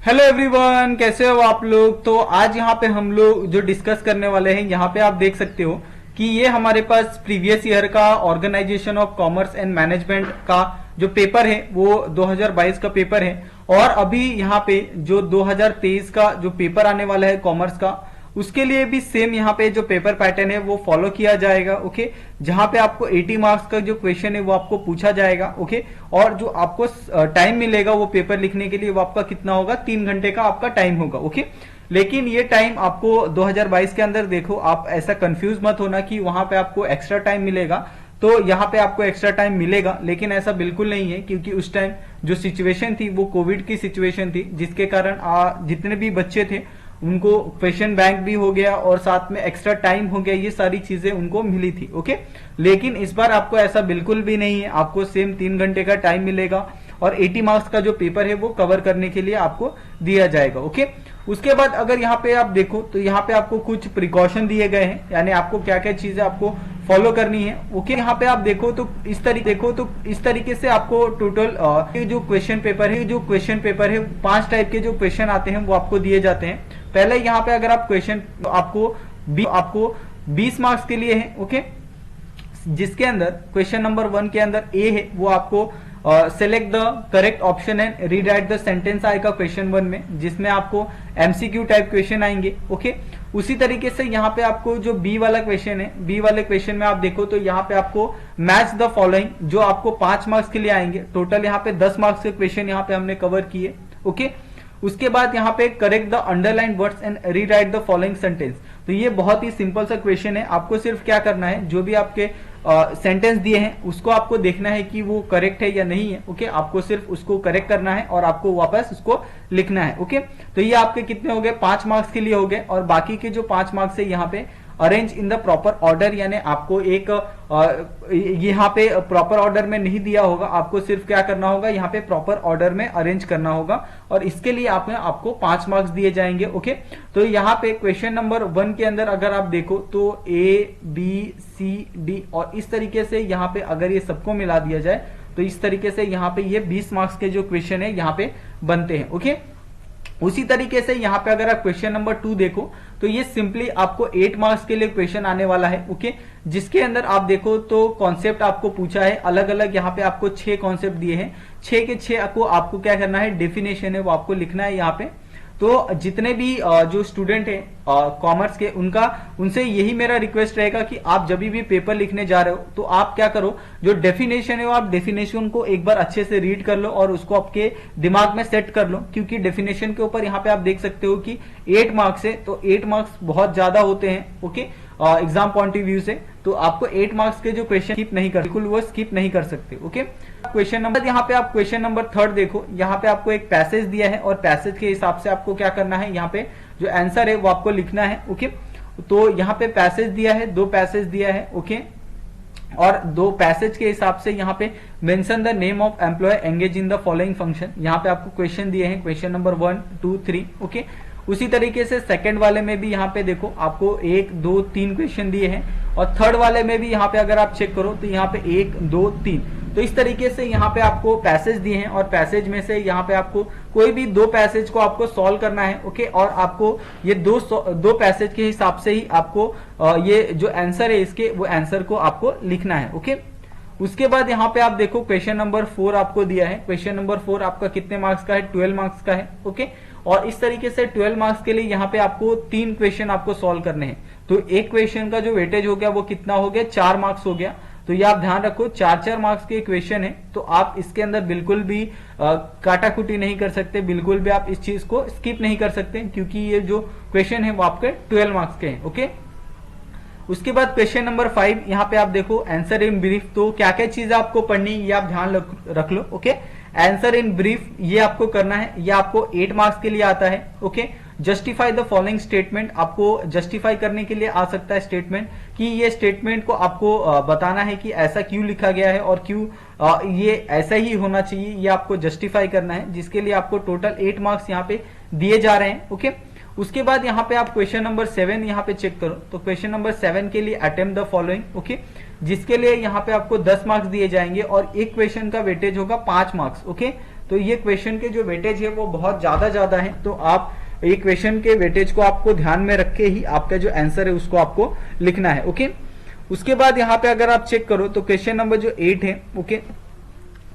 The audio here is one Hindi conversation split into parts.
हेलो एवरीवन, कैसे हो आप लोग। तो आज यहाँ पे हम लोग जो डिस्कस करने वाले हैं, यहाँ पे आप देख सकते हो कि ये हमारे पास प्रीवियस ईयर का organisation of commerce and management का जो पेपर है वो 2022 का पेपर है। और अभी यहाँ पे जो 2023 का जो पेपर आने वाला है कॉमर्स का, उसके लिए भी सेम यहाँ पे जो पेपर पैटर्न है वो फॉलो किया जाएगा। ओके, जहां पे आपको 80 मार्क्स का जो क्वेश्चन है वो आपको पूछा जाएगा। ओके, और जो आपको टाइम मिलेगा वो पेपर लिखने के लिए वो आपका कितना होगा, 3 घंटे का आपका टाइम होगा। ओके, लेकिन ये टाइम आपको 2022 के अंदर देखो, आप ऐसा कंफ्यूज मत होना कि वहां पे आपको एक्स्ट्रा टाइम मिलेगा। तो यहाँ पे आपको एक्स्ट्रा टाइम मिलेगा, लेकिन ऐसा बिल्कुल नहीं है, क्योंकि उस टाइम जो सिचुएशन थी वो कोविड की सिचुएशन थी, जिसके कारण जितने भी बच्चे थे उनको क्वेश्चन बैंक भी हो गया और साथ में एक्स्ट्रा टाइम हो गया, ये सारी चीजें उनको मिली थी। ओके, लेकिन इस बार आपको ऐसा बिल्कुल भी नहीं है, आपको सेम 3 घंटे का टाइम मिलेगा और 80 मार्क्स का जो पेपर है वो कवर करने के लिए आपको दिया जाएगा। ओके, उसके बाद अगर यहाँ पे आप देखो तो यहाँ पे आपको कुछ प्रिकॉशन दिए गए हैं, यानी आपको क्या क्या चीजें आपको फॉलो करनी है। ओके, यहाँ पे आप देखो तो इस तरीके से आपको टोटल जो क्वेश्चन पेपर है 5 टाइप के जो क्वेश्चन आते हैं वो आपको दिए जाते हैं। पहले यहाँ पे अगर आप क्वेश्चन आपको 20 मार्क्स के लिए है। ओके, जिसके अंदर क्वेश्चन नंबर 1 के अंदर ए है, वो आपको select the correct option and rewrite the sentence आएगा क्वेश्चन 1 में, जिसमें आपको एमसीक्यू टाइप क्वेश्चन आएंगे। ओके, उसी तरीके से यहाँ पे आपको जो बी वाला क्वेश्चन है, बी वाले क्वेश्चन में आप देखो तो यहाँ पे आपको मैच द फॉलोइंग, जो आपको 5 मार्क्स के लिए आएंगे। टोटल यहाँ पे 10 मार्क्स के क्वेश्चन यहाँ पे हमने कवर किए। ओके, उसके बाद यहाँ पे correct the underline words and rewrite the following sentence. तो ये बहुत ही सिंपल सा क्वेश्चन है, आपको सिर्फ क्या करना है, जो भी आपके सेंटेंस दिए हैं उसको आपको देखना है कि वो करेक्ट है या नहीं है। ओके, आपको सिर्फ उसको करेक्ट करना है और आपको वापस उसको लिखना है। ओके, तो ये आपके कितने हो गए, 5 मार्क्स के लिए हो गए। और बाकी के जो 5 मार्क्स है यहाँ पे arrange in the proper order, यानी आपको एक यहाँ पे प्रॉपर ऑर्डर में नहीं दिया होगा, आपको सिर्फ क्या करना होगा, यहाँ पे प्रॉपर ऑर्डर में अरेंज करना होगा और इसके लिए आपको 5 मार्क्स दिए जाएंगे। ओके, तो यहाँ पे क्वेश्चन नंबर 1 के अंदर अगर आप देखो तो ए बी सी डी और इस तरीके से यहाँ पे अगर ये सबको मिला दिया जाए तो इस तरीके से यहाँ पे ये 20 मार्क्स के जो क्वेश्चन है यहाँ पे बनते हैं। ओके, उसी तरीके से यहाँ पे अगर आप क्वेश्चन नंबर 2 देखो तो ये सिंपली आपको 8 मार्क्स के लिए क्वेश्चन आने वाला है। ओके, जिसके अंदर आप देखो तो कॉन्सेप्ट आपको पूछा है अलग अलग, यहाँ पे आपको 6 कॉन्सेप्ट दिए हैं, 6 के 6 को आपको क्या करना है, डेफिनेशन है वो आपको लिखना है यहाँ पे। तो जितने भी जो स्टूडेंट है कॉमर्स के, उनसे यही मेरा रिक्वेस्ट रहेगा कि आप जब भी पेपर लिखने जा रहे हो तो आप क्या करो, जो डेफिनेशन है वो आप डेफिनेशन को एक बार अच्छे से रीड कर लो और उसको आपके दिमाग में सेट कर लो, क्योंकि डेफिनेशन के ऊपर यहाँ पे आप देख सकते हो कि 8 मार्क्स है, तो 8 मार्क्स बहुत ज्यादा होते हैं। Okay, exam point of view से, तो आपको 8 मार्क्स के जो क्वेश्चन स्किप नहीं कर, बिल्कुल वो स्किप नहीं कर सकते। ओके, क्वेश्चन नंबर यहाँ पे आप क्वेश्चन नंबर 3 देखो, यहाँ पे आपको एक पैसेज दिया है और पैसेज के हिसाब से आपको क्या करना है, यहाँ पे जो आंसर है वो आपको लिखना है। ओके, तो यहाँ पे पैसेज दिया है, 2 पैसेज दिया है। ओके, और 2 पैसेज के हिसाब से यहाँ पे mention the name of employ engage in the following function, यहाँ पे आपको क्वेश्चन दिए हैं, क्वेश्चन नंबर 1 2 3। ओके, उसी तरीके से सेकंड वाले में भी यहाँ पे देखो आपको 1 2 3 क्वेश्चन दिए हैं और थर्ड वाले में भी यहाँ पे अगर आप चेक करो तो यहाँ पे 1 2 3। तो इस तरीके से यहाँ पे आपको पैसेज दिए हैं और पैसेज में से यहाँ पे आपको कोई भी 2 पैसेज को आपको सॉल्व करना है। ओके, और आपको ये दो पैसेज के हिसाब से ही आपको ये जो आंसर है इसके, वो आंसर को आपको लिखना है। ओके, उसके बाद यहाँ पे आप देखो क्वेश्चन नंबर 4 आपको दिया है, क्वेश्चन नंबर 4 आपका कितने मार्क्स का है, 12 मार्क्स का है। ओके, और इस तरीके से 12 मार्क्स के लिए यहाँ पे आपको 3 क्वेश्चन आपको सॉल्व करने हैं। तो एक क्वेश्चन का जो वेटेज हो गया वो कितना हो गया, 4 मार्क्स हो गया। तो ये आप ध्यान रखो, 4 मार्क्स के क्वेश्चन है, तो आप इसके अंदर बिल्कुल भी काटाकुटी नहीं कर सकते, बिल्कुल भी आप इस चीज को स्किप नहीं कर सकते, क्योंकि ये जो क्वेश्चन है वो आपके 12 मार्क्स के हैं। ओके, उसके बाद क्वेश्चन नंबर 5 यहाँ पे आप देखो आंसर इन ब्रीफ, तो क्या क्या चीजें आपको पढ़नी ये आप ध्यान रख लो। ओके, आंसर इन ब्रीफ ये आपको करना है, ये आपको 8 मार्क्स के लिए आता है। Okay, justify the following statement, आपको जस्टिफाई करने के लिए आ सकता है स्टेटमेंट, कि ये स्टेटमेंट को आपको बताना है कि ऐसा क्यों लिखा गया है और क्यों ये ऐसा ही होना चाहिए, ये आपको जस्टिफाई करना है, जिसके लिए आपको टोटल 8 मार्क्स यहाँ पे दिए जा रहे हैं। ओके, उसके बाद यहाँ पे आप क्वेश्चन नंबर 7 यहाँ पे चेक करो, तो क्वेश्चन नंबर 7 के लिए अटेम्प्ट द फॉलोइंग। ओके, जिसके लिए यहाँ पे आपको 10 मार्क्स दिए जाएंगे और एक क्वेश्चन का वेटेज होगा 5 मार्क्स। ओके, तो ये क्वेश्चन के जो वेटेज है वो बहुत ज्यादा है, तो आप ये क्वेश्चन के वेटेज को आपको ध्यान में रख के ही आपका जो आंसर है उसको आपको लिखना है। ओके, उसके बाद यहाँ पे अगर आप चेक करो तो क्वेश्चन नंबर जो 8 है, ओके,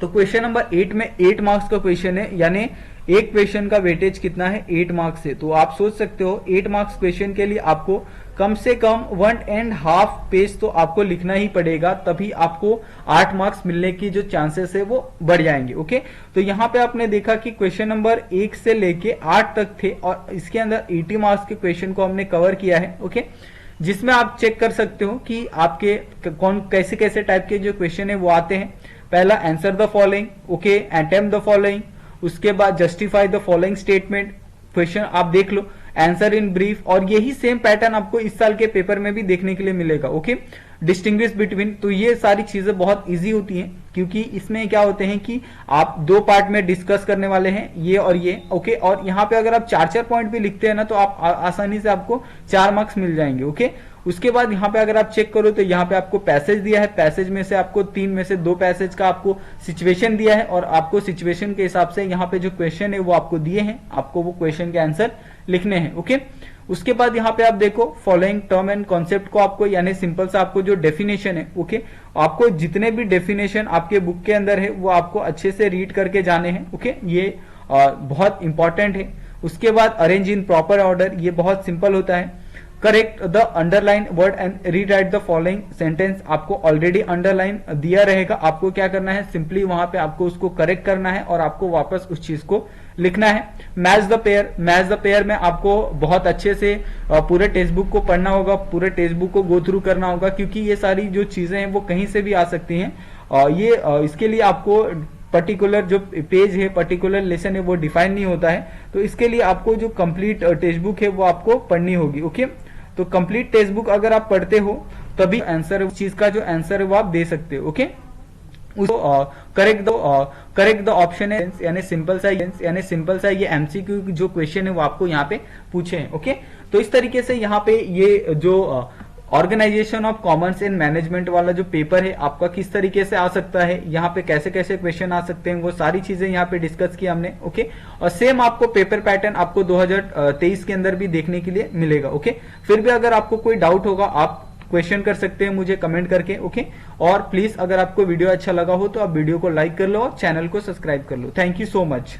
तो क्वेश्चन नंबर 8 में 8 मार्क्स का क्वेश्चन है, यानी एक क्वेश्चन का वेटेज कितना है 8 मार्क्स है। तो आप सोच सकते हो 8 मार्क्स क्वेश्चन के लिए आपको कम से कम 1.5 पेज तो आपको लिखना ही पड़ेगा, तभी आपको 8 मार्क्स मिलने की जो चांसेस है वो बढ़ जाएंगे। ओके, तो यहाँ पे आपने देखा कि क्वेश्चन नंबर 1 से लेके 8 तक थे और इसके अंदर 80 मार्क्स के क्वेश्चन को हमने कवर किया है। ओके, जिसमें आप चेक कर सकते हो कि आपके कौन कैसे कैसे टाइप के जो क्वेश्चन है वो आते हैं। पहला answer the following, okay, attempt the following, उसके बाद justify the following statement, question आप देख लो, आंसर इन ब्रीफ, और यही सेम पैटर्न आपको इस साल के पेपर में भी देखने के लिए मिलेगा। ओके, डिस्टिंग्विश बिटवीन, तो ये सारी चीजें बहुत इजी होती हैं क्योंकि इसमें क्या होते हैं कि आप 2 पार्ट में डिस्कस करने वाले हैं, ये और ये। ओके, और यहाँ पे अगर आप 4-4 पॉइंट भी लिखते हैं ना तो आप आसानी से आपको 4 मार्क्स मिल जाएंगे। ओके, उसके बाद यहाँ पे अगर आप चेक करो तो यहाँ पे आपको पैसेज दिया है, पैसेज में से आपको 3 में से 2 पैसेज का आपको सिचुएशन दिया है और आपको सिचुएशन के हिसाब से यहाँ पे जो क्वेश्चन है वो आपको दिए हैं, आपको वो क्वेश्चन के आंसर लिखने हैं। ओके, उसके बाद यहाँ पे आप देखो फॉलोइंग टर्म एंड कॉन्सेप्ट को आपको, यानी सिंपल सा आपको जो डेफिनेशन है, ओके, आपको जितने भी डेफिनेशन आपके बुक के अंदर है वो आपको अच्छे से रीड करके जाने हैं। ओके, ये बहुत इंपॉर्टेंट है। उसके बाद अरेंज इन प्रॉपर ऑर्डर, ये बहुत सिंपल होता है। Correct the underline word and rewrite the following sentence, आपको ऑलरेडी अंडरलाइन दिया रहेगा, आपको क्या करना है, सिंपली वहां पे आपको उसको करेक्ट करना है और आपको वापस उस चीज को लिखना है। Match the pair, match the pair में आपको बहुत अच्छे से पूरे टेक्स्ट बुक को पढ़ना होगा, पूरे टेक्स्ट बुक को गो थ्रू करना होगा, क्योंकि ये सारी जो चीजें हैं वो कहीं से भी आ सकती हैं। इसके लिए आपको पर्टिकुलर जो पेज है, पर्टिकुलर लेसन है वो डिफाइन नहीं होता है, तो इसके लिए आपको जो कंप्लीट टेक्स्ट बुक है वो आपको पढ़नी होगी। ओके, तो कंप्लीट टेक्स्ट बुक अगर आप पढ़ते हो तभी आंसर, उस चीज का जो आंसर है वो आप दे सकते हो। ओके, करेक्ट द ऑप्शन है, यानी सिंपल सा ये एमसीक्यू जो क्वेश्चन है वो आपको यहाँ पे पूछे हैं। ओके, तो इस तरीके से यहाँ पे ये जो organisation of commerce and management वाला जो पेपर है आपका किस तरीके से आ सकता है, यहाँ पे कैसे कैसे क्वेश्चन आ सकते हैं, वो सारी चीजें यहाँ पे डिस्कस किया हमने। ओके, और सेम आपको पेपर पैटर्न आपको 2023 के अंदर भी देखने के लिए मिलेगा। ओके, फिर भी अगर आपको कोई डाउट होगा आप क्वेश्चन कर सकते हैं मुझे कमेंट करके। ओके, और प्लीज अगर आपको वीडियो अच्छा लगा हो तो आप वीडियो को लाइक कर लो और चैनल को सब्सक्राइब कर लो। Thank you so much.